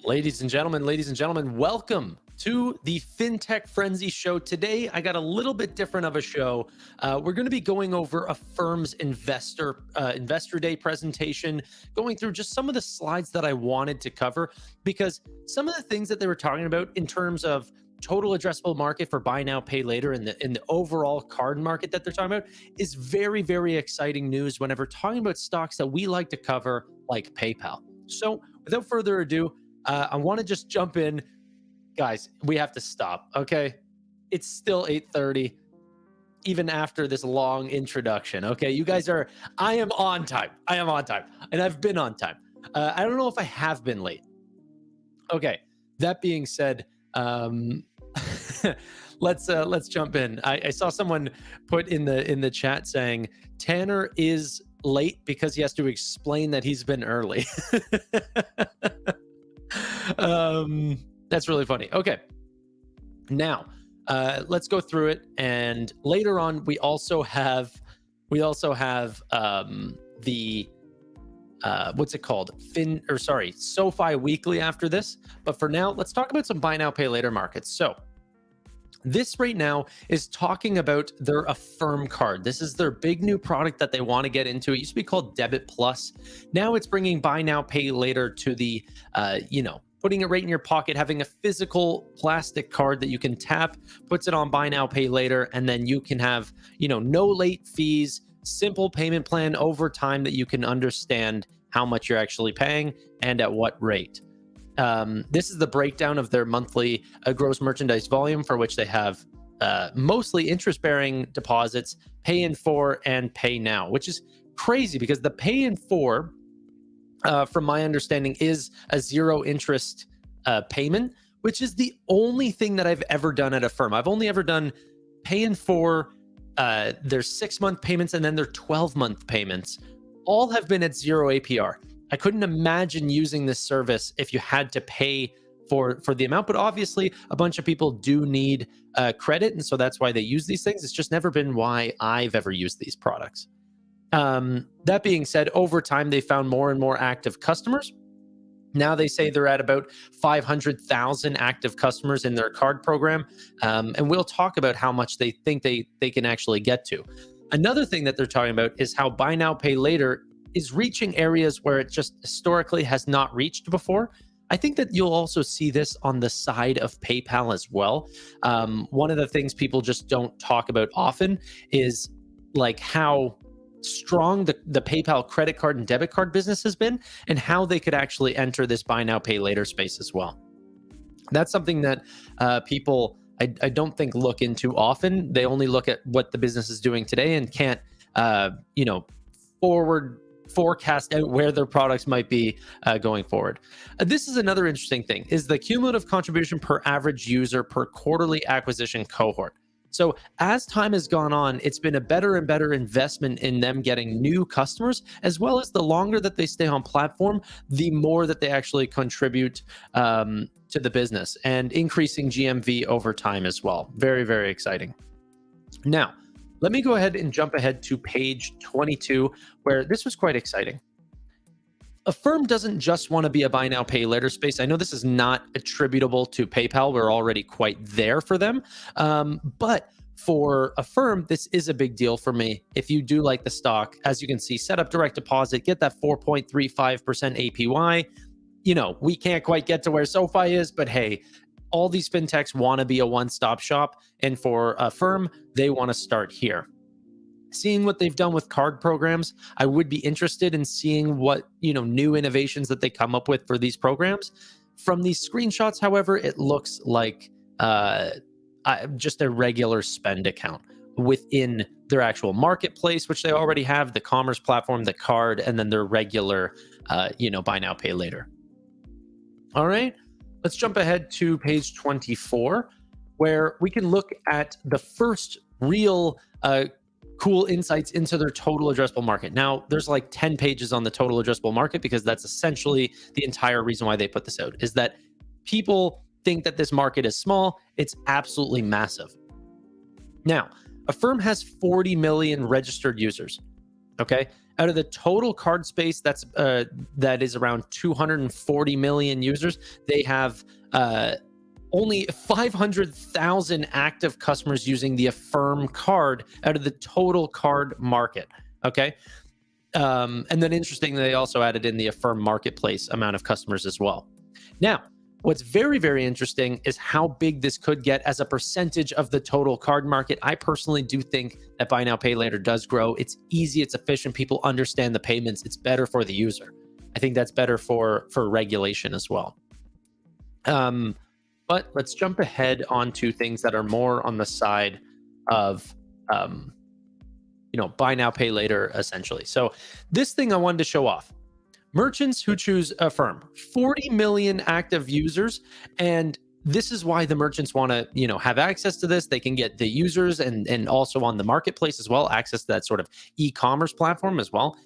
Ladies and gentlemen, welcome to the Fintech Frenzy Show. Today, I got a little bit different of a show. We're going to be going over Affirm's Investor Day presentation, going through just some of the slides that I wanted to cover, because some of the things that they were talking about in terms of total addressable market for buy now, pay later in the overall card market that they're talking about is very, very exciting news whenever talking about stocks that we like to cover, like PayPal. So without further ado, I want to just jump in. Guys, we have to stop, okay? It's still 8:30, even after this long introduction, okay? I am on time. And I've been on time. I don't know if I have been late. Okay, that being said, let's jump in. I saw someone put in the chat saying, Tanner is late because he has to explain that he's been early. That's really funny. Okay, now let's go through it, and later on we also have the what's it called, SoFi Weekly after this. But for now, let's talk about some buy now, pay later markets. So this right now is talking about their Affirm card. This is their big new product that they want to get into. It used to be called Debit Plus. Now it's bringing buy now, pay later to the, putting it right in your pocket, having a physical plastic card that you can tap, puts it on buy now, pay later, and then you can have, no late fees, simple payment plan over time that you can understand how much you're actually paying and at what rate. This is the breakdown of their monthly gross merchandise volume, for which they have mostly interest-bearing deposits, pay in 4 and pay now, which is crazy because the pay in 4, from my understanding, is a zero interest payment, which is the only thing that I've ever done at Affirm. I've only ever done pay in 4, their 6-month payments, and then their 12-month payments. All have been at zero APR. I couldn't imagine using this service if you had to pay for the amount, but obviously a bunch of people do need credit, and so that's why they use these things. It's just never been why I've ever used these products. That being said, over time, they found more and more active customers. Now they say they're at about 500,000 active customers in their card program, and we'll talk about how much they think they can actually get to. Another thing that they're talking about is how buy now, pay later is reaching areas where it just historically has not reached before. I think that you'll also see this on the side of PayPal as well. One of the things people just don't talk about often is like how strong the PayPal credit card and debit card business has been, and how they could actually enter this buy now, pay later space as well. That's something that people I don't think look into often. They only look at what the business is doing today and can't forecast out where their products might be going forward. This is another interesting thing, is the cumulative contribution per average user per quarterly acquisition cohort. So as time has gone on, it's been a better and better investment in them getting new customers, as well as the longer that they stay on platform, the more that they actually contribute to the business, and increasing GMV over time as well. Very, very exciting. Now, let me go ahead and jump ahead to page 22, where this was quite exciting. Affirm doesn't just want to be a buy now, pay later space. I know this is not attributable to PayPal. We're already quite there for them. But for Affirm, this is a big deal for me. If you do like the stock, as you can see, set up direct deposit, get that 4.35% APY. We can't quite get to where SoFi is, but hey, all these fintechs want to be a one-stop shop. And for Affirm, they want to start here. Seeing what they've done with card programs, I would be interested in seeing what new innovations that they come up with for these programs. From these screenshots, however, it looks like just a regular spend account within their actual marketplace, which they already have, the commerce platform, the card, and then their regular, buy now, pay later. All right, let's jump ahead to page 24, where we can look at the first real cool insights into their total addressable market. Now, there's like 10 pages on the total addressable market, because that's essentially the entire reason why they put this out, is that people think that this market is small. It's absolutely massive. Now, Affirm has 40 million registered users, okay? Out of the total card space, that is around 240 million users. They have only 500,000 active customers using the Affirm card out of the total card market. Okay. And then interesting, they also added in the Affirm marketplace amount of customers as well. Now, what's very, very interesting is how big this could get as a percentage of the total card market. I personally do think that buy now, pay later does grow. It's easy, it's efficient. People understand the payments. It's better for the user. I think that's better for regulation as well. But let's jump ahead onto things that are more on the side of buy now, pay later, essentially. So this thing I wanted to show off. Merchants who choose Affirm, 40 million active users. And this is why the merchants want to, have access to this. They can get the users and also on the marketplace as well, access to that sort of e-commerce platform as well.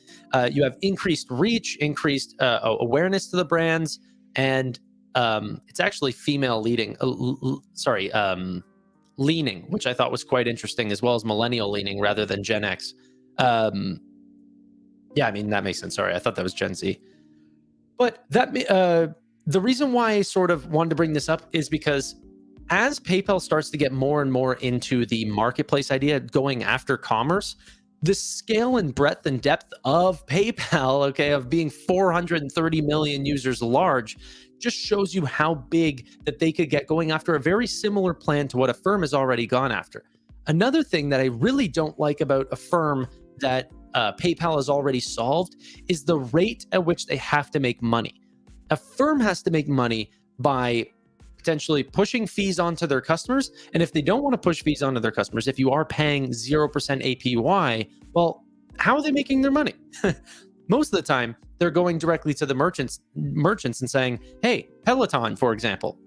You have increased reach, increased awareness to the brands, and it's actually female leading, leaning, which I thought was quite interesting, as well as millennial leaning rather than Gen X. Yeah, I mean, that makes sense. Sorry, I thought that was Gen Z. But that the reason why I sort of wanted to bring this up is because as PayPal starts to get more and more into the marketplace idea, going after commerce, the scale and breadth and depth of PayPal, okay, of being 430 million users large, just shows you how big that they could get going after a very similar plan to what Affirm has already gone after. Another thing that I really don't like about Affirm that PayPal has already solved is the rate at which they have to make money. Affirm has to make money by potentially pushing fees onto their customers. And if they don't want to push fees onto their customers, if you are paying 0% APY, well, how are they making their money? Most of the time, they're going directly to the merchants and saying, hey, Peloton, for example,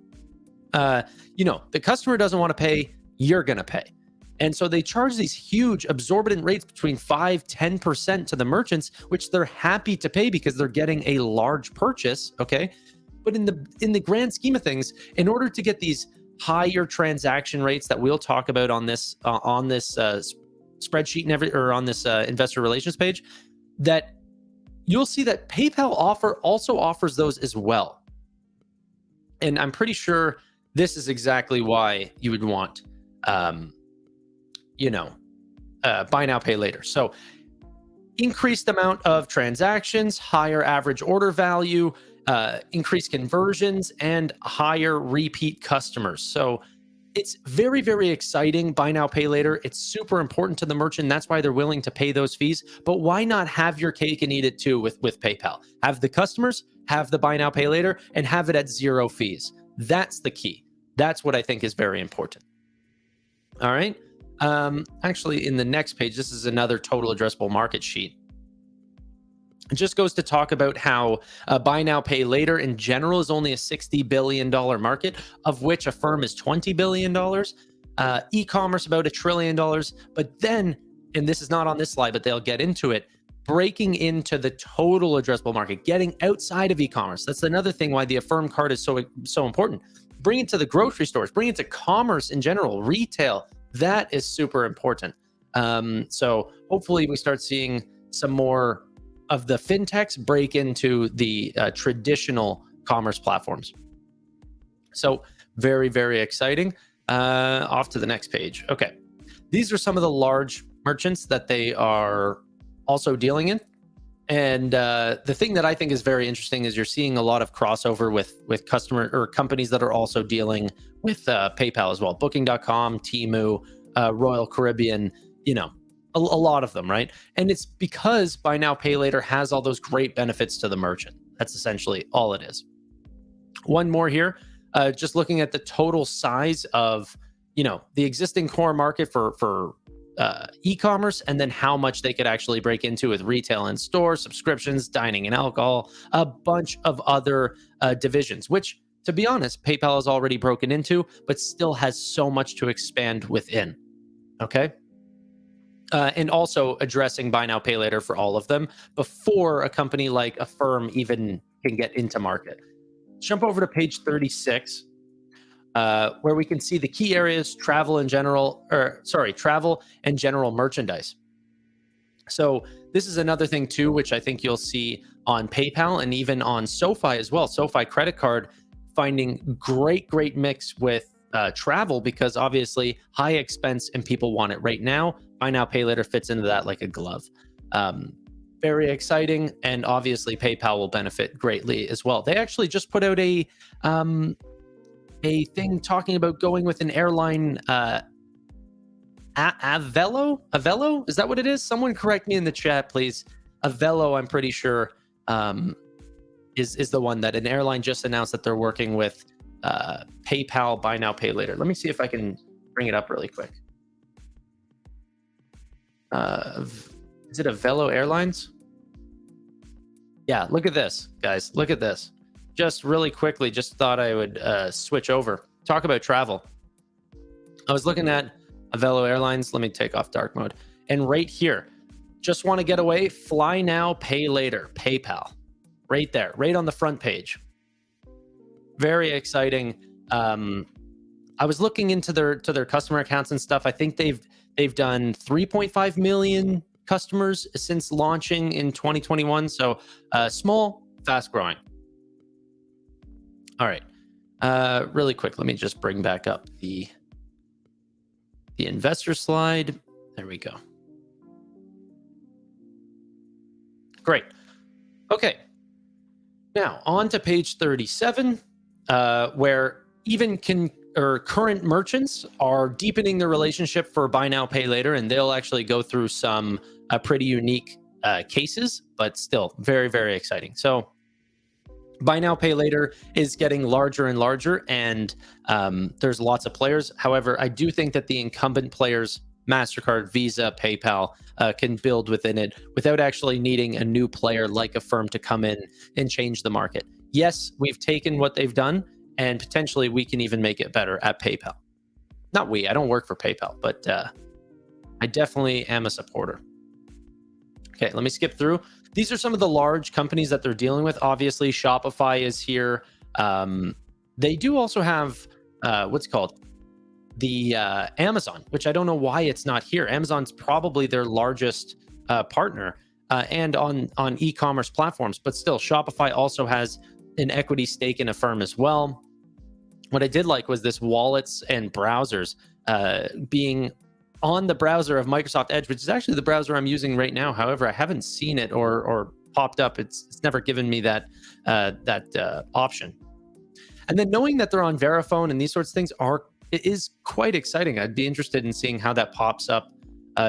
the customer doesn't want to pay, you're going to pay. And so they charge these huge absorbent rates between 5-10% to the merchants, which they're happy to pay because they're getting a large purchase. Okay. But in the grand scheme of things, in order to get these higher transaction rates that we'll talk about on this spreadsheet on this investor relations page, that you'll see that PayPal also offers those as well. And I'm pretty sure this is exactly why you would want, buy now, pay later. So increased amount of transactions, higher average order value, increased conversions, and higher repeat customers. So it's very, very exciting. Buy now, pay later. It's super important to the merchant. That's why they're willing to pay those fees. But why not have your cake and eat it too with PayPal? Have the customers, have the buy now, pay later, and have it at zero fees. That's the key. That's what I think is very important. All right. Actually, in the next page, this is another total addressable market sheet. It just goes to talk about how buy now, pay later in general is only a $60 billion market, of which Affirm is $20 billion. E-commerce about $1 trillion. But then, and this is not on this slide, but they'll get into it, breaking into the total addressable market, getting outside of e-commerce. That's another thing why the Affirm card is so important. Bring it to the grocery stores, bring it to commerce in general, retail. That is super important. So hopefully we start seeing some more of the fintechs break into the traditional commerce platforms. So very, very exciting. Off to the next page. Okay. These are some of the large merchants that they are also dealing in. And the thing that I think is very interesting is you're seeing a lot of crossover with customer or companies that are also dealing with PayPal as well. Booking.com, Temu, Royal Caribbean, a lot of them, right? And it's because buy now, pay later has all those great benefits to the merchant. That's essentially all it is. One more here, just looking at the total size of, the existing core market for e-commerce, and then how much they could actually break into with retail and store, subscriptions, dining and alcohol, a bunch of other divisions, which, to be honest, PayPal has already broken into, but still has so much to expand within. Okay. And also addressing buy now, pay later for all of them before a company like Affirm even can get into market. Jump over to page 36, where we can see the key areas, travel and general merchandise. So this is another thing too, which I think you'll see on PayPal and even on SoFi as well. SoFi credit card finding great mix with travel, because obviously high expense and people want it right now. Buy now, pay later fits into that like a glove. Very exciting, and obviously PayPal will benefit greatly as well. They actually just put out a thing talking about going with an airline. Avelo, is that what it is? Someone correct me in the chat, please. Avelo, I'm pretty sure, is the one that an airline just announced that they're working with PayPal buy now, pay later. Let me see if I can bring it up really quick. Is it Avelo Airlines? Yeah, look at this, guys. Look at this. Just really quickly, just thought I would switch over. Talk about travel. I was looking at Avelo Airlines. Let me take off dark mode. And right here, just want to get away, fly now, pay later, PayPal. Right there, right on the front page. Very exciting. I was looking into their customer accounts and stuff. I think they've done 3.5 million customers since launching in 2021. So small, fast growing. All right. Really quick, let me just bring back up the investor slide. There we go. Great. Okay. Now on to page 37, where even current merchants are deepening their relationship for buy now, pay later, and they'll actually go through some pretty unique cases, but still very exciting. So buy now, pay later is getting larger and larger, and there's lots of players. However, I do think that the incumbent players, MasterCard, Visa, PayPal, can build within it without actually needing a new player like Affirm to come in and change the market. Yes, we've taken what they've done, and potentially we can even make it better at PayPal. Not we, I don't work for PayPal, but I definitely am a supporter. Okay, let me skip through. These are some of the large companies that they're dealing with. Obviously, Shopify is here. They do also have what's called the Amazon, which I don't know why it's not here. Amazon's probably their largest partner and on e-commerce platforms, but still, Shopify also has an equity stake in Affirm as well. What I did like was this wallets and browsers being on the browser of Microsoft Edge, which is actually the browser I'm using right now. However, I haven't seen it or popped up. It's never given me that option. And then knowing that they're on Verifone and these sorts of things it is quite exciting. I'd be interested in seeing how that pops up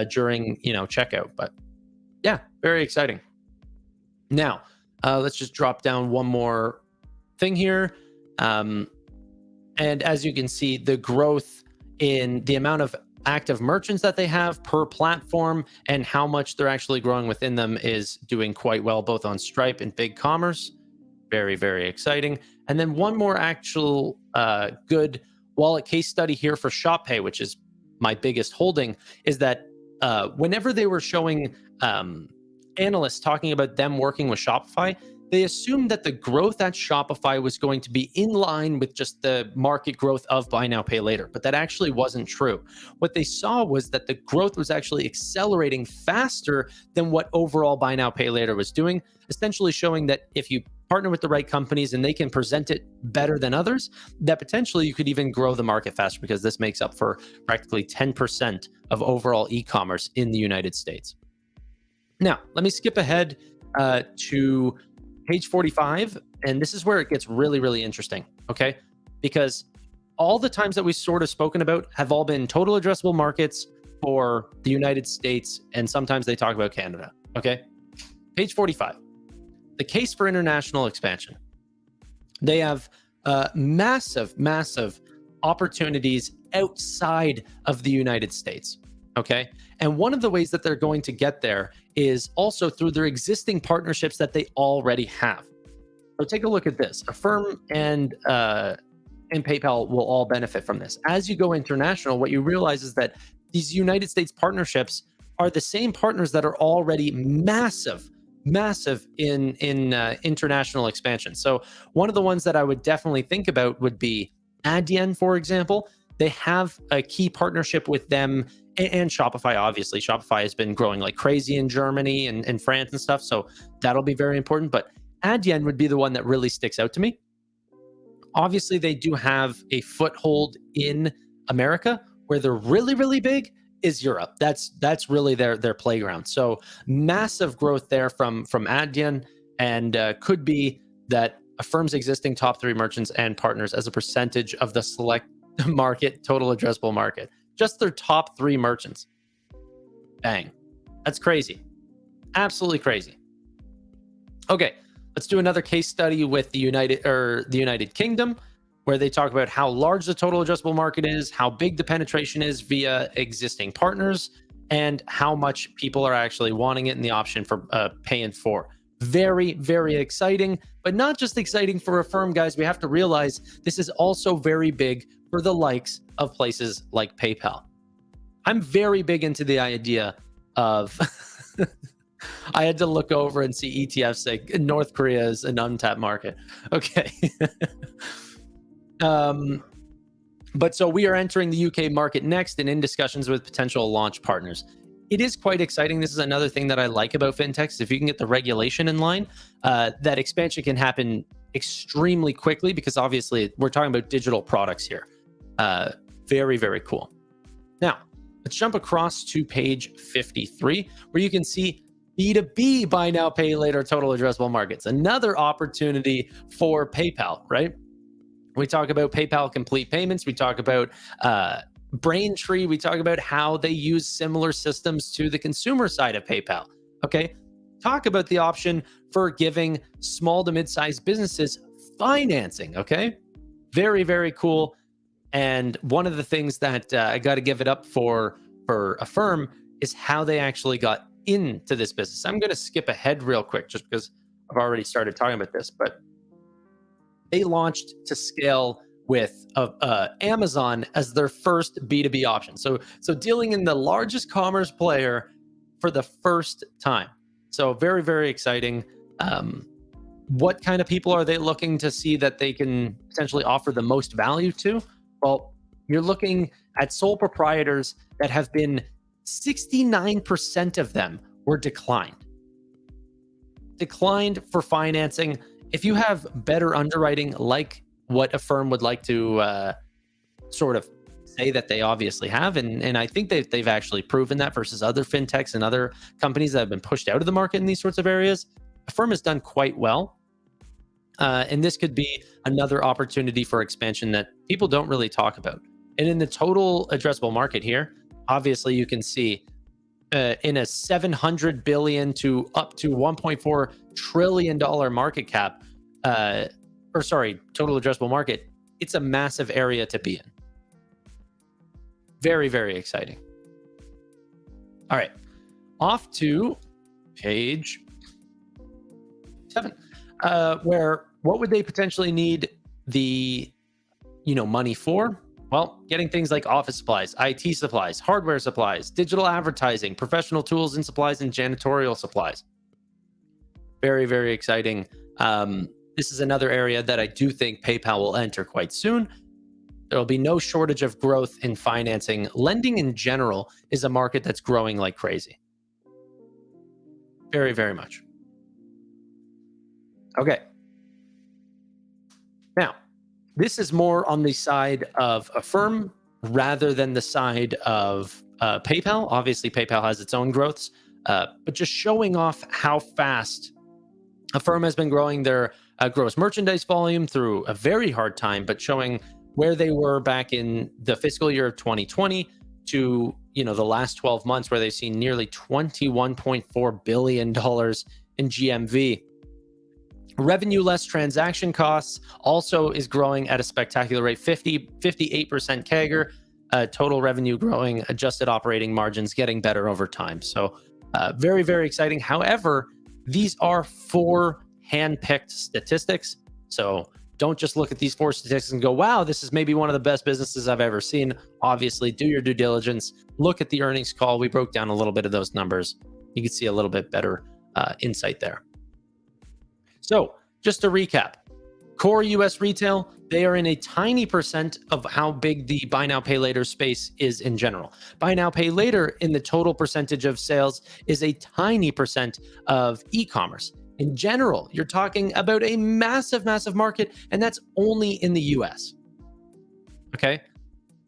during checkout. But yeah, very exciting. Now let's just drop down one more thing here. And as you can see, the growth in the amount of active merchants that they have per platform and how much they're actually growing within them is doing quite well, both on Stripe and BigCommerce. Very exciting. And then one more actual good wallet case study here for ShopPay, which is my biggest holding, is that whenever they were showing analysts talking about them working with Shopify, they assumed that the growth at Shopify was going to be in line with just the market growth of buy now, pay later, but that actually wasn't true. What they saw was that the growth was actually accelerating faster than what overall buy now, pay later was doing, essentially showing that if you partner with the right companies and they can present it better than others, that potentially you could even grow the market faster, because this makes up for practically 10% of overall e-commerce in the United States. Now, let me skip ahead to page 45, and this is where it gets really interesting, okay? Because all the times that we've sort of spoken about have all been total addressable markets for the United States, and sometimes they talk about Canada, okay? Page 45, the case for international expansion. They have massive opportunities outside of the United States, okay? And one of the ways that they're going to get there is also through their existing partnerships that they already have. So take a look at this. Affirm and PayPal will all benefit from this. As you go international, what you realize is that these United States partnerships are the same partners that are already massive in international expansion. So one of the ones that I would definitely think about would be Adyen, for example. They have a key partnership with them and Shopify, obviously. Shopify has been growing like crazy in Germany and France and stuff. So that'll be very important. But Adyen would be the one that really sticks out to me. Obviously, they do have a foothold in America. Where they're really, really big is Europe. That's really their playground. So massive growth there from Adyen, and could be that Affirm's existing top 3 merchants and partners as a percentage of the select market, total addressable market. Just their top 3 merchants. Bang. That's crazy. Absolutely crazy. Okay, let's do another case study with the United Kingdom, where they talk about how large the total addressable market is, how big the penetration is via existing partners, and how much people are actually wanting it and the option for paying for. Very, very exciting, but not just exciting for Affirm, guys. We have to realize this is also very big for the likes of places like PayPal. I'm very big into the idea of I had to look over and see ETFs like North Korea is an untapped market. Okay. But so we are entering the UK market next and in discussions with potential launch partners. It is quite exciting. This is another thing that I like about fintechs. If you can get the regulation in line, that expansion can happen extremely quickly, because obviously we're talking about digital products here. Very, very cool. Now, let's jump across to page 53, where you can see B2B, buy now, pay later, total addressable markets. Another opportunity for PayPal, right? We talk about PayPal Complete Payments. We talk about Braintree. We talk about how they use similar systems to the consumer side of PayPal. Okay. Talk about the option for giving small to mid-sized businesses financing. Okay. Very, very cool. And one of the things that I got to give it up for Affirm is how they actually got into this business. I'm going to skip ahead real quick just because I've already started talking about this, but they launched to scale with Amazon as their first B2B option. So dealing in the largest commerce player for the first time. So very, very exciting. What kind of people are they looking to see that they can potentially offer the most value to? Well, you're looking at sole proprietors that have been 69% of them were declined for financing. If you have better underwriting, like what Affirm would like to sort of say that they obviously have, and I think they've actually proven that versus other fintechs and other companies that have been pushed out of the market in these sorts of areas, Affirm has done quite well. And this could be another opportunity for expansion that people don't really talk about. And in the total addressable market here, obviously you can see in a $700 billion to up to $1.4 trillion market cap, total addressable market, it's a massive area to be in. Very, very exciting. All right, off to page 7, where what would they potentially need the money for? Well, getting things like office supplies, IT supplies, hardware supplies, digital advertising, professional tools and supplies, and janitorial supplies. Very, very exciting. This is another area that I do think PayPal will enter quite soon. There will be no shortage of growth in financing. Lending in general is a market that's growing like crazy. Very, very much. Okay. Now, this is more on the side of Affirm rather than the side of PayPal. Obviously, PayPal has its own growths, but just showing off how fast Affirm has been growing their gross merchandise volume through a very hard time, but showing where they were back in the fiscal year of 2020 to the last 12 months, where they've seen nearly $21.4 billion in GMV. Revenue less transaction costs also is growing at a spectacular rate, 58% CAGR, total revenue growing, adjusted operating margins getting better over time. So very, very exciting. However, these are 4 hand-picked statistics. So don't just look at these 4 statistics and go, wow, this is maybe one of the best businesses I've ever seen. Obviously, do your due diligence. Look at the earnings call. We broke down a little bit of those numbers. You can see a little bit better insight there. So just to recap, core US retail, they are in a tiny percent of how big the buy now, pay later space is in general. Buy now, pay later in the total percentage of sales is a tiny percent of e-commerce. In general, you're talking about a massive, massive market, and that's only in the US. Okay.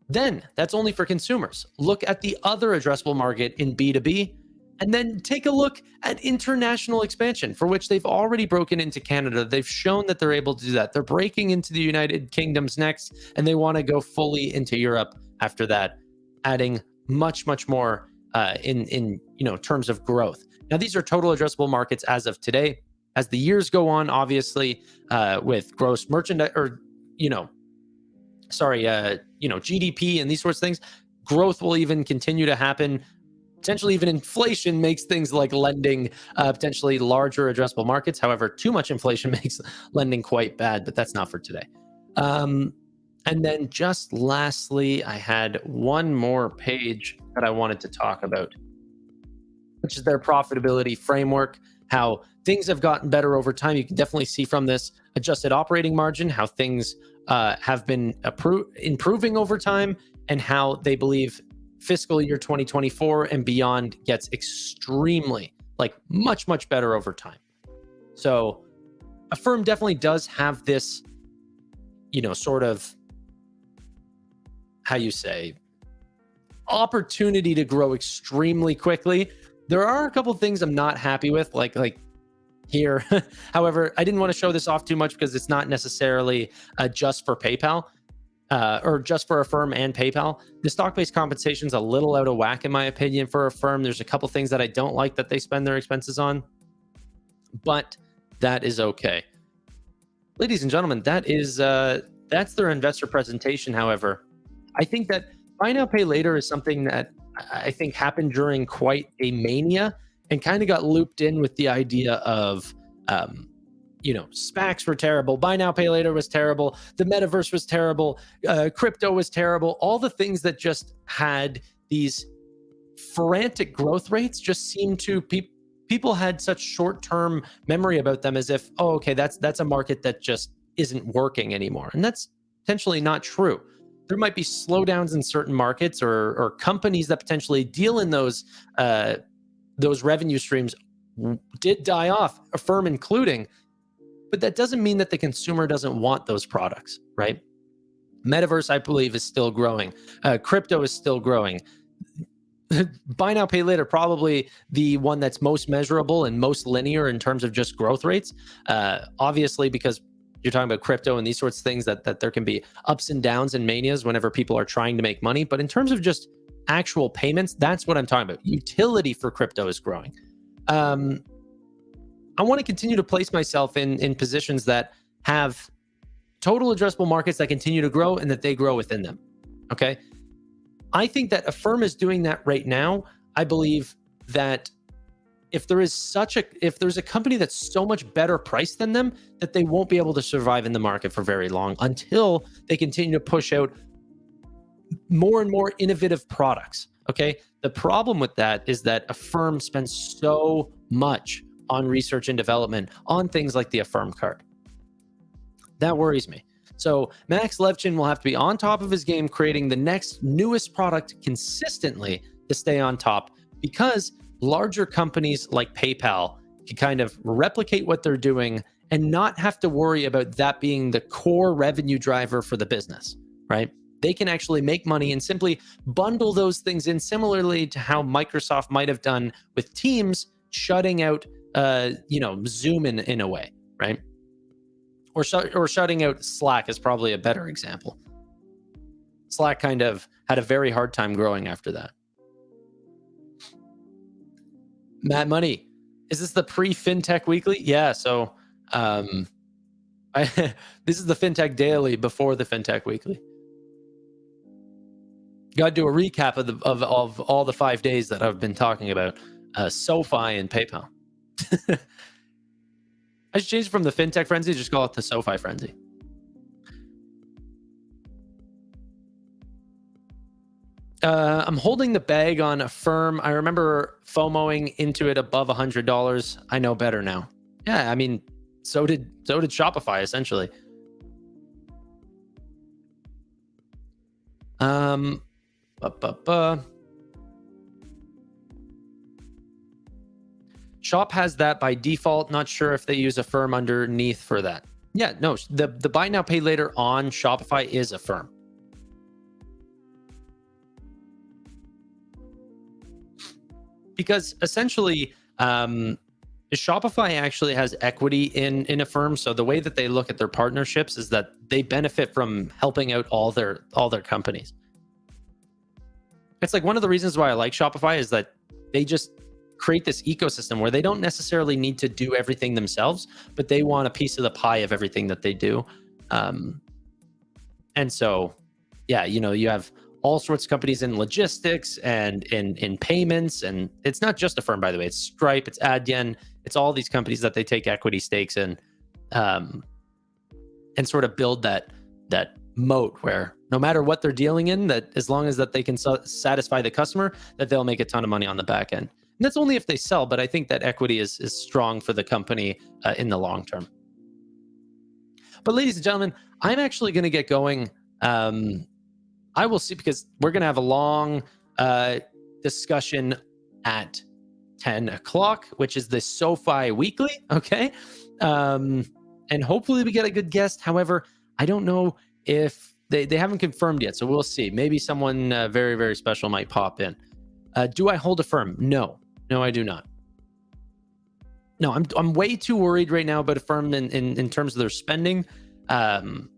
Then that's only for consumers. Look at the other addressable market in B2B, and then take a look at international expansion, for which they've already broken into Canada. They've shown that they're able to do that. They're breaking into the United Kingdom's next, and they want to go fully into Europe after that, adding much, much more in terms of growth. Now, these are total addressable markets as of today. As the years go on, obviously, with gross merchandise GDP and these sorts of things, growth will even continue to happen. Potentially even inflation makes things like lending potentially larger addressable markets. However, too much inflation makes lending quite bad, but that's not for today. And then just lastly, I had one more page that I wanted to talk about, which is their profitability framework, how things have gotten better over time. You can definitely see from this adjusted operating margin how things have been improving over time, and how they believe fiscal year 2024 and beyond gets extremely, much, much better over time. So Affirm definitely does have this, sort of, opportunity to grow extremely quickly. There are a couple of things I'm not happy with, like here. However, I didn't want to show this off too much because it's not necessarily just for PayPal. Or just for Affirm and PayPal. The stock-based compensation is a little out of whack, in my opinion, for Affirm. There's a couple things that I don't like that they spend their expenses on, but that is okay. Ladies and gentlemen, that's their investor presentation. However, I think that buy now, pay later is something that I think happened during quite a mania and kind of got looped in with the idea of SPACs were terrible, buy now, pay later was terrible, the metaverse was terrible, crypto was terrible. All the things that just had these frantic growth rates just seemed to people had such short-term memory about them, as if, oh, okay, that's a market that just isn't working anymore. And that's potentially not true. There might be slowdowns in certain markets or companies that potentially deal in those revenue streams did die off, Affirm including. But that doesn't mean that the consumer doesn't want those products, right? Metaverse, I believe, is still growing. Crypto is still growing. Buy now, pay later, probably the one that's most measurable and most linear in terms of just growth rates. Obviously, because you're talking about crypto and these sorts of things, that there can be ups and downs and manias whenever people are trying to make money. But in terms of just actual payments, that's what I'm talking about. Utility for crypto is growing. I want to continue to place myself in positions that have total addressable markets that continue to grow and that they grow within them. Okay. I think that Affirm is doing that right now. I believe that if there's a company that's so much better priced than them, that they won't be able to survive in the market for very long until they continue to push out more and more innovative products. Okay. The problem with that is that Affirm spends so much on research and development on things like the Affirm card. That worries me. So Max Levchin will have to be on top of his game, creating the next newest product consistently to stay on top, because larger companies like PayPal can kind of replicate what they're doing and not have to worry about that being the core revenue driver for the business, right? They can actually make money and simply bundle those things in, similarly to how Microsoft might have done with Teams, shutting out Zoom in a way, right? Or shutting out Slack is probably a better example. Slack kind of had a very hard time growing after that. Matt Money, is this the pre-Fintech Weekly? Yeah, so this is the Fintech Daily before the Fintech Weekly. Got to do a recap of all the 5 days that I've been talking about SoFi and PayPal. I should change it from the Fintech Frenzy, just call it the SoFi Frenzy. I'm holding the bag on Affirm. I remember FOMOing into it above $100. I know better now. Yeah, I mean, so did Shopify, essentially. Um, bu- bu- bu. Shop has that by default. Not sure if they use Affirm underneath for that. Yeah, no, the buy now pay later on Shopify is Affirm. Because essentially, Shopify actually has equity in Affirm. So the way that they look at their partnerships is that they benefit from helping out all their companies. It's like one of the reasons why I like Shopify is that they just create this ecosystem where they don't necessarily need to do everything themselves, but they want a piece of the pie of everything that they do. Um, and so, yeah, you have all sorts of companies in logistics and in payments, and it's not just Affirm, by the way. It's Stripe, it's Adyen, it's all these companies that they take equity stakes in, um, and sort of build that moat where no matter what they're dealing in, that as long as that they can satisfy the customer, that they'll make a ton of money on the back end. And that's only if they sell, but I think that equity is strong for the company in the long term. But ladies and gentlemen, I'm actually going to get going. I will see, because we're going to have a long discussion at 10 o'clock, which is the SoFi Weekly. Okay. And hopefully we get a good guest. However, I don't know if they haven't confirmed yet. So we'll see. Maybe someone very, very special might pop in. Do I hold Affirm? No, I do not. No, I'm way too worried right now about Affirm in terms of their spending. And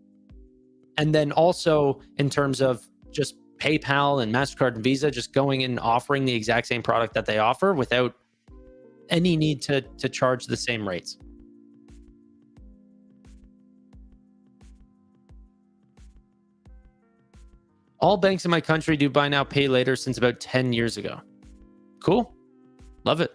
then also in terms of just PayPal and MasterCard and Visa just going and offering the exact same product that they offer without any need to charge the same rates. All banks in my country do buy now, pay later since about 10 years ago. Cool. Love it.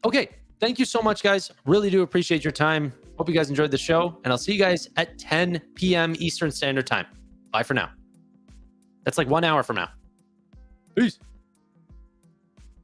Okay. Thank you so much, guys. Really do appreciate your time. Hope you guys enjoyed the show, and I'll see you guys at 10 p.m. Eastern Standard Time. Bye for now. That's like 1 hour from now. Peace.